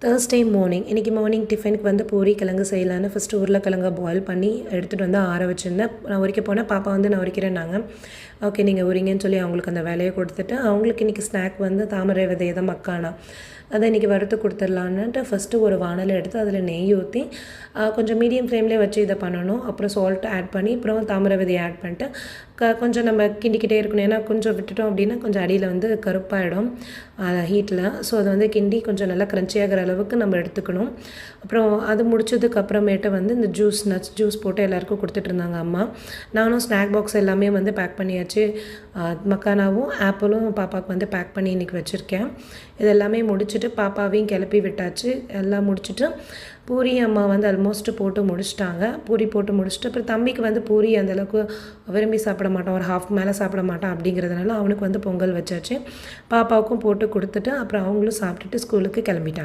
Thursday morning இன்றைக்கி morning டிஃபனுக்கு வந்து பூரி கிழங்கு செய்யலான்னு ஃபஸ்ட்டு உருளைக்கிழங்க பாயில் பண்ணி எடுத்துகிட்டு வந்து ஆற வச்சுருந்தேன். நான் உரிக்க போனேன். பாப்பா வந்து நான் உரிக்கிறேன்னாங்க. ஓகே நீங்கள் உரிங்கன்னு சொல்லி அவங்களுக்கு அந்த வேலையை கொடுத்துட்டு, அவங்களுக்கு இன்றைக்கி ஸ்நாக் வந்து தாமரை விதை தான் மக்கானா அதை இன்றைக்கி வறுத்து கொடுத்துடலான்னுட்டு ஃபஸ்ட்டு ஒரு வானலை எடுத்து அதில் நெய் ஊற்றி கொஞ்சம் மீடியம் ஃப்ளேம்லேயே வச்சு இதை பண்ணணும். அப்புறம் சால்ட் ஆட் பண்ணி அப்புறம் தாமரை விதையை ஆட் பண்ணிட்டு கொஞ்சம் நம்ம கிண்டிக்கிட்டே இருக்கணும். ஏன்னா கொஞ்சம் விட்டுட்டோம் அப்படின்னா கொஞ்சம் அடியில் வந்து கருப்பாயிடும் ஹீட்டில். ஸோ அதை வந்து கிண்டி கொஞ்சம் நல்லா க்ரன்ச்சி ஆகிற அளவுக்கு நம்ம எடுத்துக்கணும். அப்புறம் அது முடிச்சதுக்கு அப்புறமேட்டு வந்து இந்த நட்ஸ் ஜூஸ் போட்டு எல்லாருக்கும் கொடுத்துட்டு இருந்தாங்க அம்மா. நானும் ஸ்நாக் பாக்ஸ் எல்லாமே வந்து பேக் பண்ணியாச்சு. மக்கானாவும் ஆப்பிளும் பாப்பாவுக்கு வந்து பேக் பண்ணி இன்றைக்கி வச்சுருக்கேன். இது எல்லாமே முடிச்சுட்டு பாப்பாவையும் கிளப்பி விட்டாச்சு. எல்லாம் முடிச்சுட்டு பூரி அம்மா வந்து ஆல்மோஸ்ட் போட்டு முடிச்சிட்டாங்க. பூரி போட்டு முடிச்சுட்டு அப்புறம் தம்பிக்கு வந்து பூரி அந்தளவுக்கு விரும்பி சாப்பிட மாட்டான், ஒரு ஹாஃப் மேலே சாப்பிட மாட்டான். அப்படிங்கிறதுனால அவனுக்கு வந்து பொங்கல் வச்சாச்சு. பாப்பாவுக்கும் போட்டு கொடுத்துட்டு அப்புறம் அவங்களும் சாப்பிட்டுட்டு ஸ்கூலுக்கு கிளம்பிட்டாங்க.